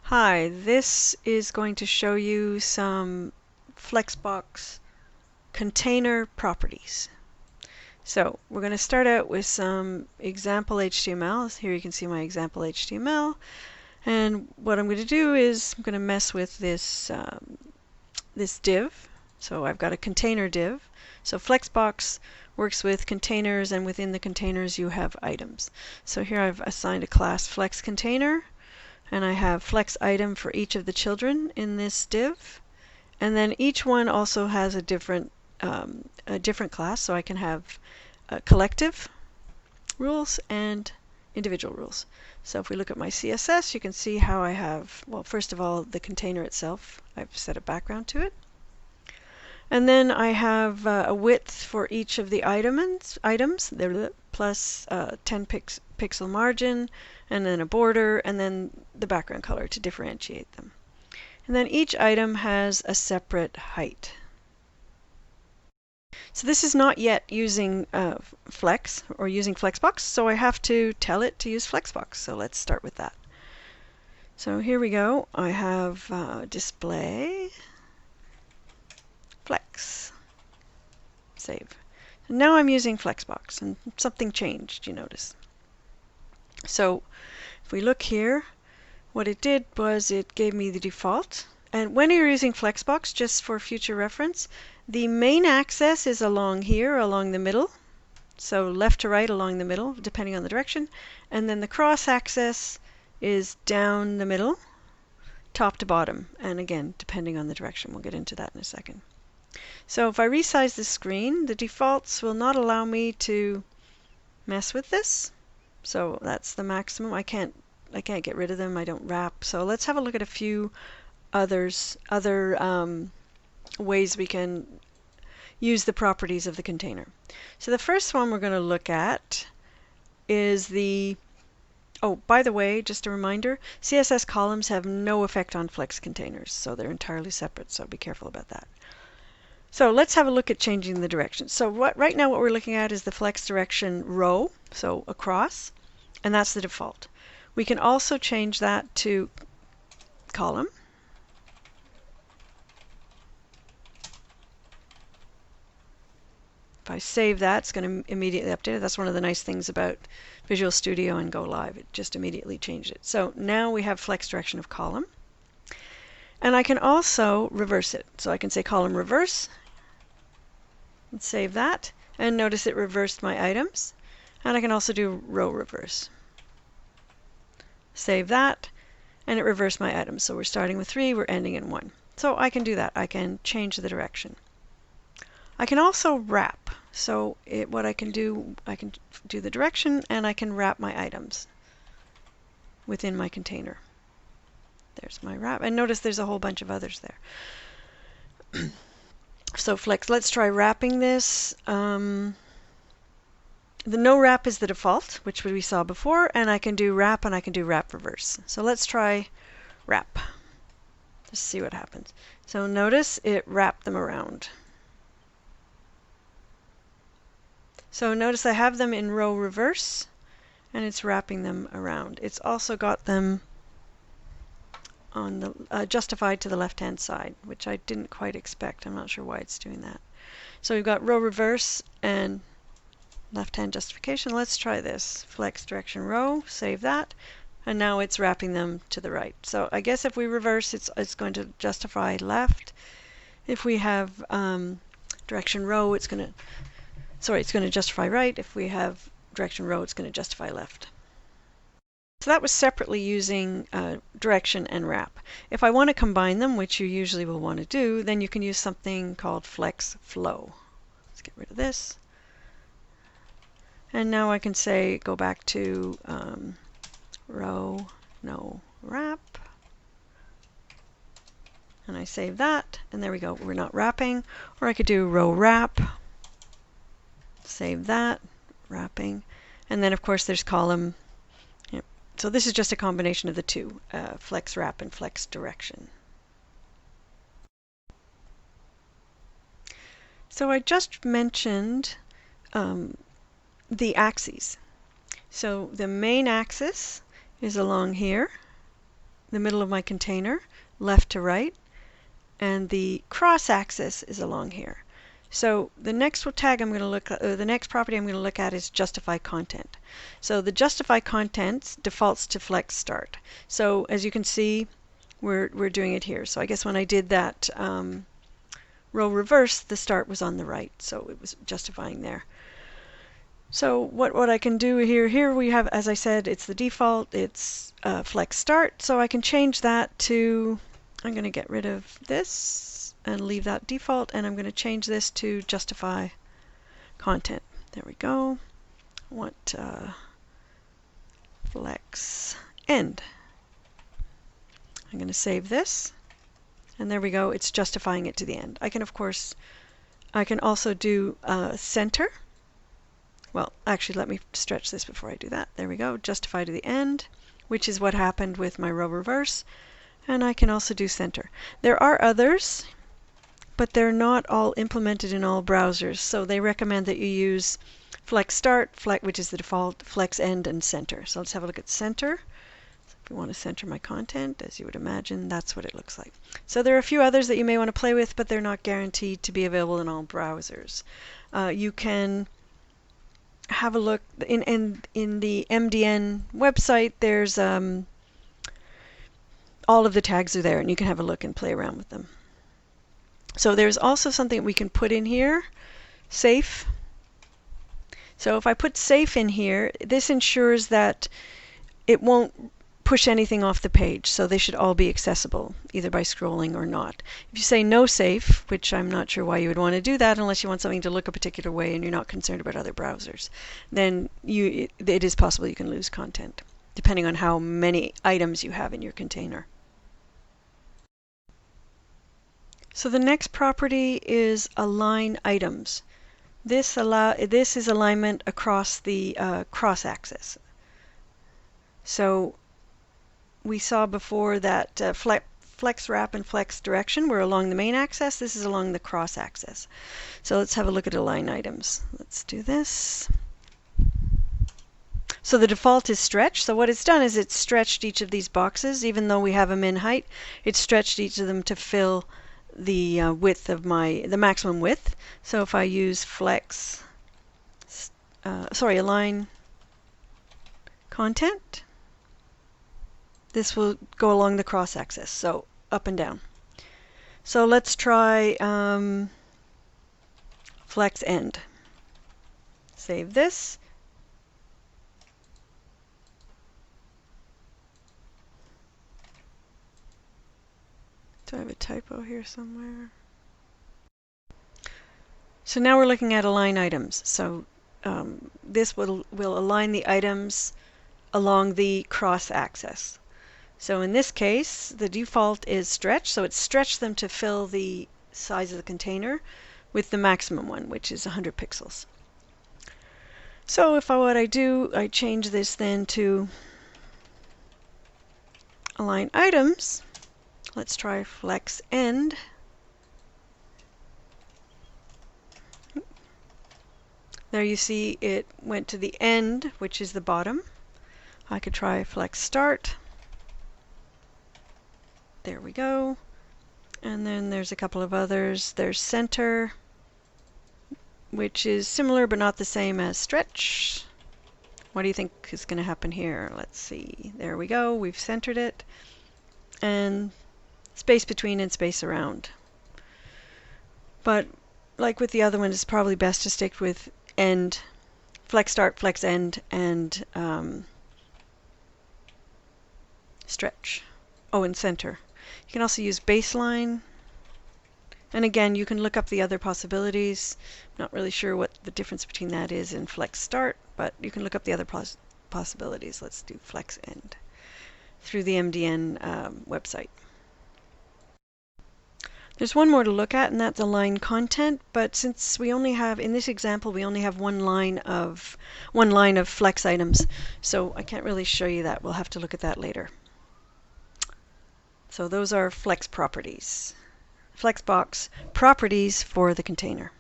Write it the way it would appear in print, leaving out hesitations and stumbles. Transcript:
Hi, this is going to show you some Flexbox container properties. So we're going to start out with some example HTML. Here you can see my example HTML. And what I'm going to do is I'm going to mess with this, this div. So I've got a container div. So Flexbox works with containers, and within the containers you have items. So here I've assigned a class Flex Container. And I have flex item for each of the children in this div. And then each one also has a different class, so I can have collective rules and individual rules. So if we look at my CSS, you can see how I have, well, first of all, the container itself. I've set a background to it. And then I have a width for each of the items, plus 10 pixel margin, and then a border, and then the background color to differentiate them. And then each item has a separate height. So this is not yet using Flex or using Flexbox, so I have to tell it to use Flexbox. So let's start with that. So here we go. I have display Flex. Save. And now I'm using Flexbox, and something changed, you notice. So if we look here, what it did was it gave me the default. And when you're using Flexbox, just for future reference, the main axis is along here, along the middle. So left to right along the middle, depending on the direction. And then the cross axis is down the middle, top to bottom. And again, depending on the direction. We'll get into that in a second. So if I resize the screen, the defaults will not allow me to mess with this. So that's the maximum. I can't get rid of them. I don't wrap. So let's have a look at a few other ways we can use the properties of the container. So the first one we're going to look at is the, oh, by the way, just a reminder, CSS columns have no effect on Flex containers, so they're entirely separate, so be careful about that. So let's have a look at changing the direction. So right now what we're looking at is the Flex direction row, so across, and that's the default. We can also change that to column. If I save that, it's going to immediately update it. That's one of the nice things about Visual Studio and Go Live. It just immediately changed it. So now we have Flex direction of column. And I can also reverse it. So I can say column reverse and save that. And notice it reversed my items. And I can also do row reverse. Save that, and it reversed my items. So we're starting with 3, we're ending in 1. So I can do that. I can change the direction. I can also wrap. So what I can do the direction, and I can wrap my items within my container. There's my wrap. And notice there's a whole bunch of others there. So Flex, let's try wrapping this. The no wrap is the default, which we saw before, and I can do wrap and I can do wrap reverse. So let's try wrap. Just see what happens. So notice it wrapped them around. So notice I have them in row reverse, and it's wrapping them around. It's also got them on the justified to the left-hand side, which I didn't quite expect. I'm not sure why it's doing that. So we've got row reverse and left-hand justification. Let's try this. Flex direction row, save that, and now it's wrapping them to the right. So I guess if we reverse, it's going to justify left. If we have direction row, it's going to justify right. If we have direction row, it's going to justify left. So that was separately using direction and wrap. If I want to combine them, which you usually will want to do, then you can use something called Flex Flow. Let's get rid of this. And now I can say, go back to row, no wrap. And I save that, and there we go. We're not wrapping. Or I could do row wrap. Save that, wrapping. And then, of course, there's column. Yep. So this is just a combination of the two, Flex wrap and Flex direction. So I just mentioned the axes. So the main axis is along here, the middle of my container, left to right, and the cross axis is along here. So the next tag I'm going to look at, the next property I'm going to look at is justify content. So the justify content defaults to flex start. So as you can see, we're doing it here. So I guess when I did that row reverse, the start was on the right, so it was justifying there. So what I can do here we have, as I said, it's the default, it's flex start, so I can change that to, I'm going to get rid of this and leave that default, and I'm going to change this to justify content. There we go. I want flex end. I'm going to save this, and there we go. It's justifying it to the end. I can, of course, I can also do center. Well, actually, let me stretch this before I do that. There we go. Justify to the end, which is what happened with my row reverse. And I can also do center. There are others, but they're not all implemented in all browsers. So they recommend that you use flex start, which is the default, flex end, and center. So let's have a look at center. So if we want to center my content, as you would imagine, that's what it looks like. So there are a few others that you may want to play with, but they're not guaranteed to be available in all browsers. You can have a look in the MDN website. There's all of the tags are there, and you can have a look and play around with them. So there's also something we can put in here, safe. So if I put safe in here, this ensures that it won't push anything off the page. So they should all be accessible, either by scrolling or not. If you say no safe, which I'm not sure why you would want to do that unless you want something to look a particular way and you're not concerned about other browsers, then it is possible you can lose content, depending on how many items you have in your container. So the next property is align items. This is alignment across the cross axis. So we saw before that flex wrap and flex direction were along the main axis. This is along the cross axis. So let's have a look at align items. Let's do this. So the default is stretch. So what it's done is it's stretched each of these boxes. Even though we have them in height, it's stretched each of them to fill the width of the maximum width. So if I use align content, this will go along the cross axis, so up and down. So let's try flex end. Save this. Do I have a typo here somewhere? So now we're looking at align items. So this will align the items along the cross axis. So in this case, the default is stretch, so it's stretched them to fill the size of the container with the maximum one, which is 100 pixels. So what I do, I change this then to align items. Let's try flex end. There you see it went to the end, which is the bottom. I could try flex start. There we go. And then there's a couple of others. There's center, which is similar but not the same as stretch. What do you think is going to happen here? Let's see. There we go. We've centered it. And space between and space around. But like with the other one, it's probably best to stick with end, flex start, flex end, and stretch. Oh, and center. You can also use baseline. And again, you can look up the other possibilities. I'm not really sure what the difference between that is in flex start, but you can look up the other possibilities. Let's do flex end through the MDN website. There's one more to look at, and that's align content, but since we only have, in this example, we only have one line of flex items, so I can't really show you that. We'll have to look at that later. So those are flex properties. Flexbox properties for the container.